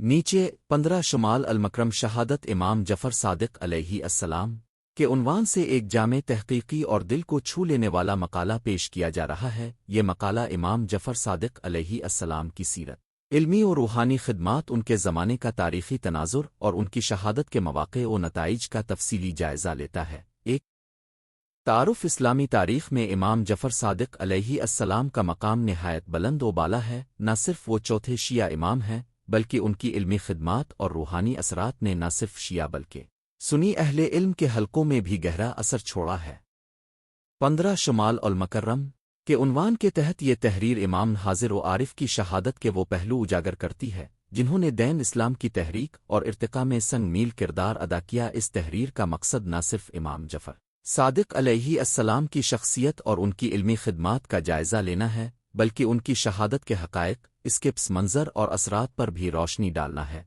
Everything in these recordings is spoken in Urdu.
نیچے 15 شمال المکرم شہادت امام جعفر صادق علیہ السلام کے عنوان سے ایک جامع تحقیقی اور دل کو چھو لینے والا مقالہ پیش کیا جا رہا ہے۔ یہ مقالہ امام جعفر صادق علیہ السلام کی سیرت، علمی و روحانی خدمات، ان کے زمانے کا تاریخی تناظر اور ان کی شہادت کے مواقع و نتائج کا تفصیلی جائزہ لیتا ہے۔ ایک تعارف: اسلامی تاریخ میں امام جعفر صادق علیہ السلام کا مقام نہایت بلند و بالا ہے۔ نہ صرف وہ چوتھے شیعہ امام ہیں، بلکہ ان کی علمی خدمات اور روحانی اثرات نے نہ صرف شیعہ بلکہ سنی اہل علم کے حلقوں میں بھی گہرا اثر چھوڑا ہے۔ 15 شمال المکرم کے عنوان کے تحت یہ تحریر امام حاضر و عارف کی شہادت کے وہ پہلو اجاگر کرتی ہے جنہوں نے دین اسلام کی تحریک اور ارتقاء میں سنگ میل کردار ادا کیا۔ اس تحریر کا مقصد نہ صرف امام جعفر صادق علیہ السلام کی شخصیت اور ان کی علمی خدمات کا جائزہ لینا ہے، بلکہ ان کی شہادت کے حقائق، اس کے پس منظر اور اثرات پر بھی روشنی ڈالنا ہے۔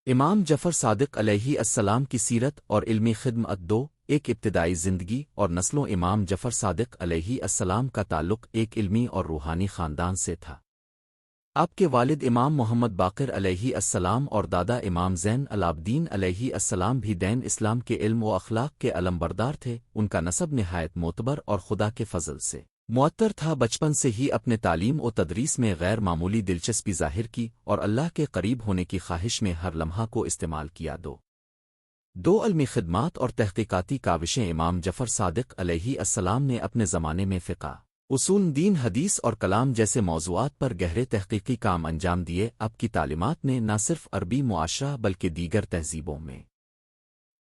امام جعفر صادق علیہ السلام کی سیرت اور علمی خدمت۔ ایک ابتدائی زندگی اور نسلوں۔ امام جعفر صادق علیہ السلام کا تعلق ایک علمی اور روحانی خاندان سے تھا۔ آپ کے والد امام محمد باقر علیہ السلام اور دادا امام زین العابدین علیہ السلام بھی دین اسلام کے علم و اخلاق کے علمبردار تھے۔ ان کا نسب نہایت معتبر اور خدا کے فضل سے معطر تھا۔ بچپن سے ہی اپنے تعلیم و تدریس میں غیر معمولی دلچسپی ظاہر کی اور اللہ کے قریب ہونے کی خواہش میں ہر لمحہ کو استعمال کیا۔ علمی خدمات اور تحقیقاتی کاوشیں۔ امام جعفر صادق علیہ السلام نے اپنے زمانے میں فقہ، اصول دین، حدیث اور کلام جیسے موضوعات پر گہرے تحقیقی کام انجام دیے۔ آپ کی تعلیمات نے نہ صرف عربی معاشرہ بلکہ دیگر تہذیبوں میں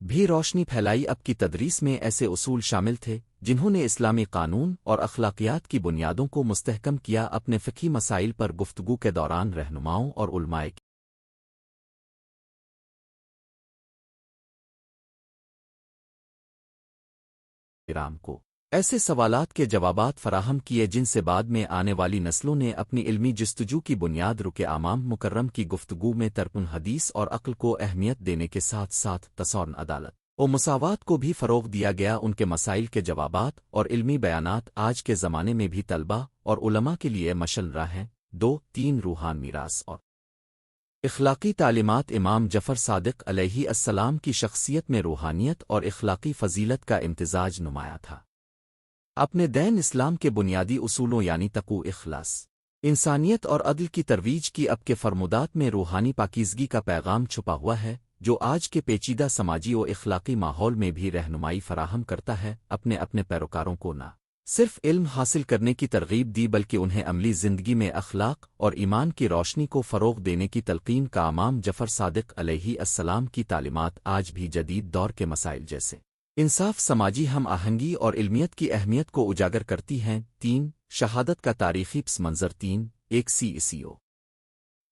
بھی روشنی پھیلائی۔ آپ کی تدریس میں ایسے اصول شامل تھے جنہوں نے اسلامی قانون اور اخلاقیات کی بنیادوں کو مستحکم کیا۔ اپنے فقہی مسائل پر گفتگو کے دوران رہنماؤں اور علماء کرام کو ایسے سوالات کے جوابات فراہم کیے جن سے بعد میں آنے والی نسلوں نے اپنی علمی جستجو کی بنیاد رکے۔ امام مکرم کی گفتگو میں ترکن حدیث اور عقل کو اہمیت دینے کے ساتھ ساتھ تصور، عدالت و مساوات کو بھی فروغ دیا گیا۔ ان کے مسائل کے جوابات اور علمی بیانات آج کے زمانے میں بھی طلباء اور علماء کے لیے مشعل راہ ہیں۔ 3 روحان میراث اور اخلاقی تعلیمات۔ امام جعفر صادق علیہ السلام کی شخصیت میں روحانیت اور اخلاقی فضیلت کا امتزاج نمایاں تھا۔ اپنے دین اسلام کے بنیادی اصولوں یعنی تقوی، اخلاص، انسانیت اور عدل کی ترویج کی۔ اب کے فرمودات میں روحانی پاکیزگی کا پیغام چھپا ہوا ہے جو آج کے پیچیدہ سماجی و اخلاقی ماحول میں بھی رہنمائی فراہم کرتا ہے۔ اپنے پیروکاروں کو نہ صرف علم حاصل کرنے کی ترغیب دی بلکہ انہیں عملی زندگی میں اخلاق اور ایمان کی روشنی کو فروغ دینے کی تلقین کا۔ امام جعفر صادق علیہ السلام کی تعلیمات آج بھی جدید دور کے مسائل جیسے انصاف، سماجی ہم آہنگی اور علمیت کی اہمیت کو اجاگر کرتی ہیں۔ 3 شہادت کا تاریخی پس منظر۔ 1 سیو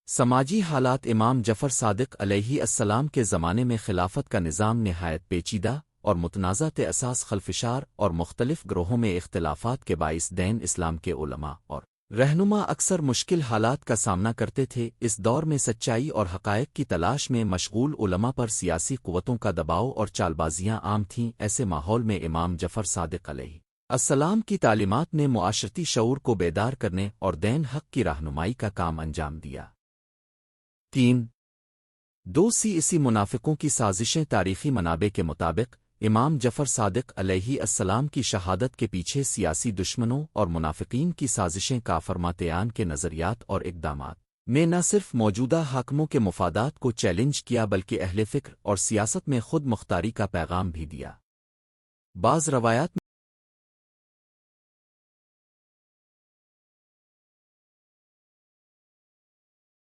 سماجی حالات۔ امام جعفر صادق علیہ السلام کے زمانے میں خلافت کا نظام نہایت پیچیدہ اور متنازع تھے۔ اساس، خلفشار اور مختلف گروہوں میں اختلافات کے باعث دین اسلام کے علماء اور رہنما اکثر مشکل حالات کا سامنا کرتے تھے۔ اس دور میں سچائی اور حقائق کی تلاش میں مشغول علماء پر سیاسی قوتوں کا دباؤ اور چالبازیاں عام تھیں۔ ایسے ماحول میں امام جعفر صادق علیہ السلام کی تعلیمات نے معاشرتی شعور کو بیدار کرنے اور دین حق کی رہنمائی کا کام انجام دیا۔ 2 اسی منافقوں کی سازشیں۔ تاریخی منابع کے مطابق امام جعفر صادق علیہ السلام کی شہادت کے پیچھے سیاسی دشمنوں اور منافقین کی سازشیں کافرماتیان کے نظریات اور اقدامات نے نہ صرف موجودہ حاکموں کے مفادات کو چیلنج کیا بلکہ اہل فکر اور سیاست میں خود مختاری کا پیغام بھی دیا۔ بعض روایات میں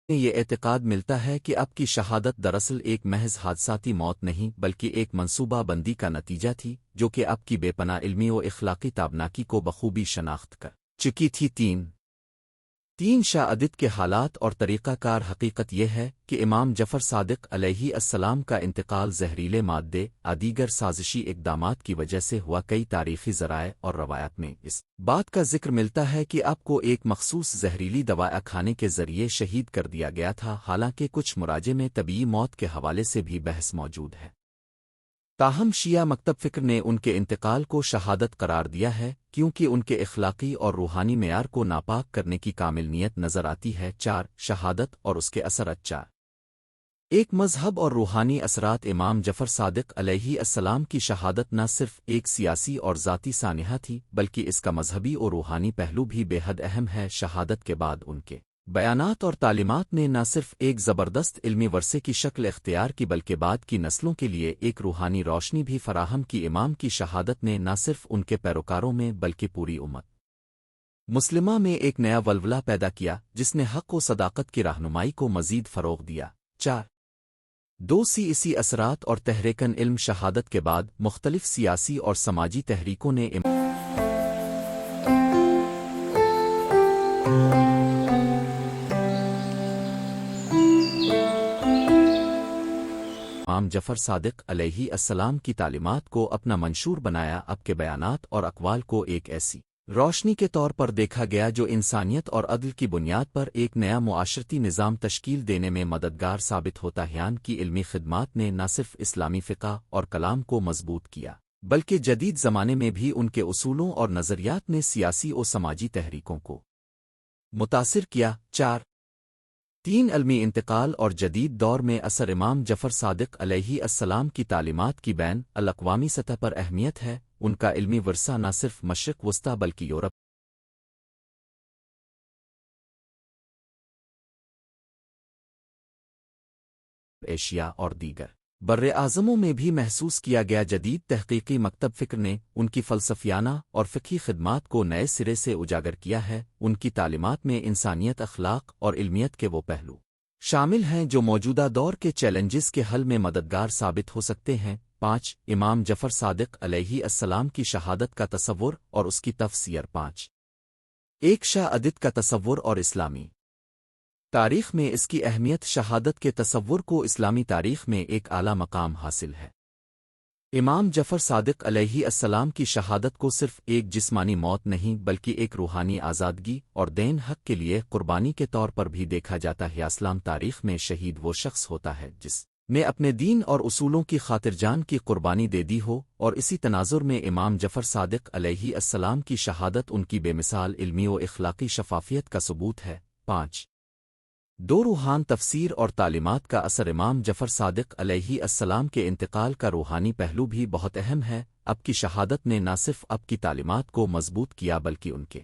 یہ اعتقاد ملتا ہے کہ اب کی شہادت دراصل ایک محض حادثاتی موت نہیں بلکہ ایک منصوبہ بندی کا نتیجہ تھی جو کہ اب کی بے پناہ علمی و اخلاقی تابناکی کو بخوبی شناخت کر چکی تھی۔ 3 شہادت کے حالات اور طریقہ کار۔ حقیقت یہ ہے کہ امام جعفر صادق علیہ السلام کا انتقال زہریلے مادے دیگر سازشی اقدامات کی وجہ سے ہوا۔ کئی تاریخی ذرائع اور روایات میں اس بات کا ذکر ملتا ہے کہ آپ کو ایک مخصوص زہریلی دوا کھانے کے ذریعے شہید کر دیا گیا تھا، حالانکہ کچھ مراجع میں طبیعی موت کے حوالے سے بھی بحث موجود ہے۔ تاہم شیعہ مکتب فکر نے ان کے انتقال کو شہادت قرار دیا ہے کیونکہ ان کے اخلاقی اور روحانی معیار کو ناپاک کرنے کی کامل نیت نظر آتی ہے۔ 4 شہادت اور اس کے اثرات۔ 4 ایک مذہب اور روحانی اثرات۔ امام جعفر صادق علیہ السلام کی شہادت نہ صرف ایک سیاسی اور ذاتی سانحہ تھی بلکہ اس کا مذہبی اور روحانی پہلو بھی بے حد اہم ہے۔ شہادت کے بعد ان کے بیانات اور تعلیمات نے نہ صرف ایک زبردست علمی ورثے کی شکل اختیار کی بلکہ بعد کی نسلوں کے لیے ایک روحانی روشنی بھی فراہم کی۔ امام کی شہادت نے نہ صرف ان کے پیروکاروں میں بلکہ پوری امت مسلمہ میں ایک نیا ولولہ پیدا کیا جس نے حق و صداقت کی رہنمائی کو مزید فروغ دیا۔ 4 اسی اثرات اور تحریکن علم۔ شہادت کے بعد مختلف سیاسی اور سماجی تحریکوں نے امام جعفر صادق علیہ السلام کی تعلیمات کو اپنا منشور بنایا۔ اب کے بیانات اور اقوال کو ایک ایسی روشنی کے طور پر دیکھا گیا جو انسانیت اور عدل کی بنیاد پر ایک نیا معاشرتی نظام تشکیل دینے میں مددگار ثابت ہوتا ہے۔ ان کی علمی خدمات نے نہ صرف اسلامی فقہ اور کلام کو مضبوط کیا بلکہ جدید زمانے میں بھی ان کے اصولوں اور نظریات نے سیاسی و سماجی تحریکوں کو متاثر کیا۔ 3 علمی انتقال اور جدید دور میں اثر۔ امام جعفر صادق علیہ السلام کی تعلیمات کی بین الاقوامی سطح پر اہمیت ہے۔ ان کا علمی ورثہ نہ صرف مشرق وسطی بلکہ یورپ، ایشیا اور دیگر براعظموں میں بھی محسوس کیا گیا۔ جدید تحقیقی مکتب فکر نے ان کی فلسفیانہ اور فقہی خدمات کو نئے سرے سے اجاگر کیا ہے۔ ان کی تعلیمات میں انسانیت، اخلاق اور علمیت کے وہ پہلو شامل ہیں جو موجودہ دور کے چیلنجز کے حل میں مددگار ثابت ہو سکتے ہیں۔ 5 امام جعفر صادق علیہ السلام کی شہادت کا تصور اور اس کی تفسیر۔ 5 ایک شہادت کا تصور اور اسلامی تاریخ میں اس کی اہمیت۔ شہادت کے تصور کو اسلامی تاریخ میں ایک اعلیٰ مقام حاصل ہے۔ امام جعفر صادق علیہ السلام کی شہادت کو صرف ایک جسمانی موت نہیں بلکہ ایک روحانی آزادگی اور دین حق کے لیے قربانی کے طور پر بھی دیکھا جاتا ہے۔ اسلام تاریخ میں شہید وہ شخص ہوتا ہے جس نے اپنے دین اور اصولوں کی خاطر جان کی قربانی دے دی ہو، اور اسی تناظر میں امام جعفر صادق علیہ السلام کی شہادت ان کی بے مثال علمی و اخلاقی شفافیت کا ثبوت ہے۔ 5 روحان تفسیر اور تعلیمات کا اثر۔ امام جعفر صادق علیہ السلام کے انتقال کا روحانی پہلو بھی بہت اہم ہے۔ اب کی شہادت نے نہ صرف اب کی تعلیمات کو مضبوط کیا بلکہ ان کے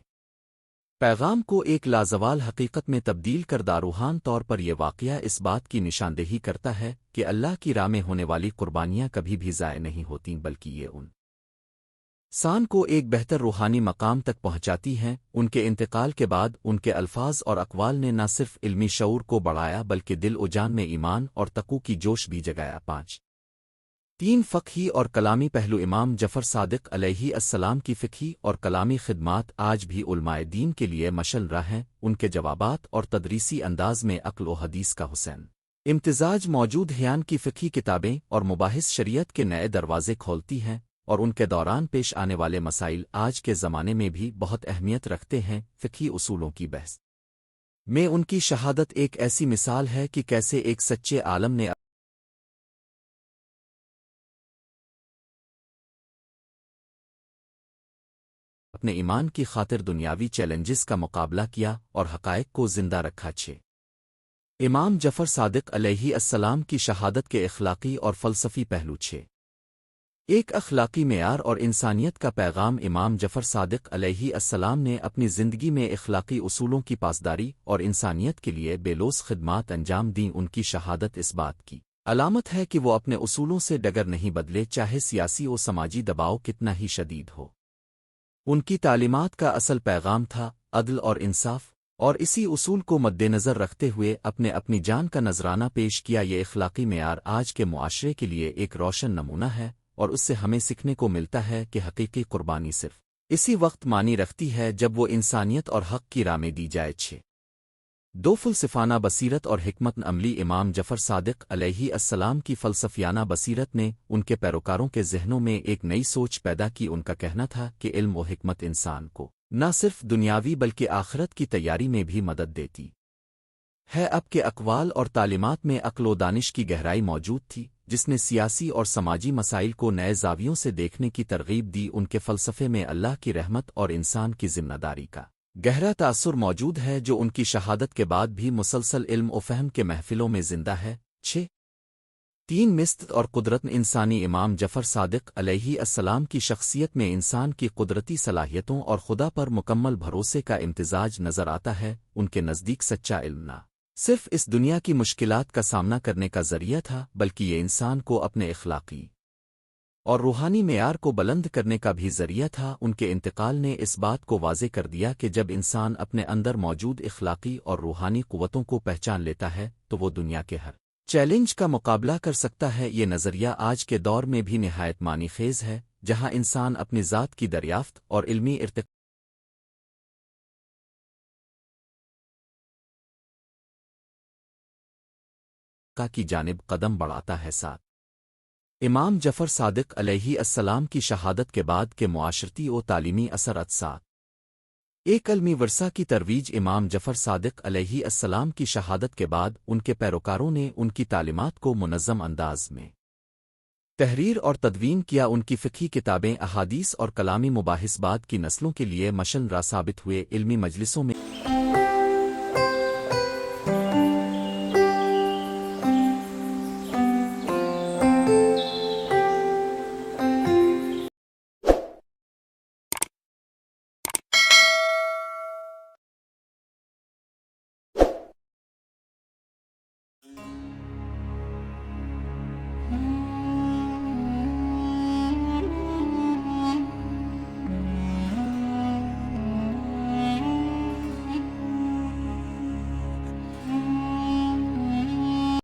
پیغام کو ایک لازوال حقیقت میں تبدیل کردہ۔ روحان طور پر یہ واقعہ اس بات کی نشاندہی کرتا ہے کہ اللہ کی راہ میں ہونے والی قربانیاں کبھی بھی ضائع نہیں ہوتیں بلکہ یہ ان انسان کو ایک بہتر روحانی مقام تک پہنچاتی ہیں۔ ان کے انتقال کے بعد ان کے الفاظ اور اقوال نے نہ صرف علمی شعور کو بڑھایا بلکہ دل و جان میں ایمان اور تقوی کی جوش بھی جگایا۔ 3 فقہی اور کلامی پہلو۔ امام جعفر صادق علیہ السلام کی فقہی اور کلامی خدمات آج بھی علماء دین کے لیے مشعل راہ ہیں۔ ان کے جوابات اور تدریسی انداز میں عقل و حدیث کا حسین امتزاج موجود ہے۔ ان کی فقہی کتابیں اور مباحث شریعت کے نئے دروازے کھولتی ہیں اور ان کے دوران پیش آنے والے مسائل آج کے زمانے میں بھی بہت اہمیت رکھتے ہیں۔ فقہی اصولوں کی بحث میں ان کی شہادت ایک ایسی مثال ہے کہ کیسے ایک سچے عالم نے اپنے ایمان کی خاطر دنیاوی چیلنجز کا مقابلہ کیا اور حقائق کو زندہ رکھا۔ 6 امام جعفر صادق علیہ السلام کی شہادت کے اخلاقی اور فلسفی پہلو۔ 6 ایک اخلاقی معیار اور انسانیت کا پیغام۔ امام جعفر صادق علیہ السلام نے اپنی زندگی میں اخلاقی اصولوں کی پاسداری اور انسانیت کے لیے بے لوث خدمات انجام دیں۔ ان کی شہادت اس بات کی علامت ہے کہ وہ اپنے اصولوں سے ڈگر نہیں بدلے چاہے سیاسی و سماجی دباؤ کتنا ہی شدید ہو۔ ان کی تعلیمات کا اصل پیغام تھا عدل اور انصاف، اور اسی اصول کو مد نظر رکھتے ہوئے اپنی جان کا نذرانہ پیش کیا۔ یہ اخلاقی معیار آج کے معاشرے کے لیے ایک روشن نمونہ ہے اور اس سے ہمیں سیکھنے کو ملتا ہے کہ حقیقی قربانی صرف اسی وقت معنی رکھتی ہے جب وہ انسانیت اور حق کی راہ میں دی جائے۔ 2 فلسفانہ بصیرت اور حکمت عملی۔ امام جعفر صادق علیہ السلام کی فلسفیانہ بصیرت نے ان کے پیروکاروں کے ذہنوں میں ایک نئی سوچ پیدا کی۔ ان کا کہنا تھا کہ علم و حکمت انسان کو نہ صرف دنیاوی بلکہ آخرت کی تیاری میں بھی مدد دیتی ہے۔ اب کے اقوال اور تعلیمات میں عقل و دانش کی گہرائی موجود تھی، جس نے سیاسی اور سماجی مسائل کو نئے زاویوں سے دیکھنے کی ترغیب دی۔ ان کے فلسفے میں اللہ کی رحمت اور انسان کی ذمہ داری کا گہرا تاثر موجود ہے، جو ان کی شہادت کے بعد بھی مسلسل علم و فہم کے محفلوں میں زندہ ہے۔ 3 مست اور قدرت انسانی امام جعفر صادق علیہ السلام کی شخصیت میں انسان کی قدرتی صلاحیتوں اور خدا پر مکمل بھروسے کا امتزاج نظر آتا ہے۔ ان کے نزدیک سچا علم نہ صرف اس دنیا کی مشکلات کا سامنا کرنے کا ذریعہ تھا، بلکہ یہ انسان کو اپنے اخلاقی اور روحانی معیار کو بلند کرنے کا بھی ذریعہ تھا۔ ان کے انتقال نے اس بات کو واضح کر دیا کہ جب انسان اپنے اندر موجود اخلاقی اور روحانی قوتوں کو پہچان لیتا ہے تو وہ دنیا کے ہر چیلنج کا مقابلہ کر سکتا ہے۔ یہ نظریہ آج کے دور میں بھی نہایت معنی خیز ہے، جہاں انسان اپنی ذات کی دریافت اور علمی ارتقاء کی جانب قدم بڑھاتا ہے۔ ساتھ امام جعفر صادق علیہ السلام کی شہادت کے بعد کے معاشرتی و تعلیمی اثر اثرات۔ ایک علمی ورثہ کی ترویج۔ امام جعفر صادق علیہ السلام کی شہادت کے بعد ان کے پیروکاروں نے ان کی تعلیمات کو منظم انداز میں تحریر اور تدوین کیا۔ ان کی فقہی کتابیں، احادیث اور کلامی مباحث بعد کی نسلوں کے لیے مشن را ثابت ہوئے۔ علمی مجلسوں میں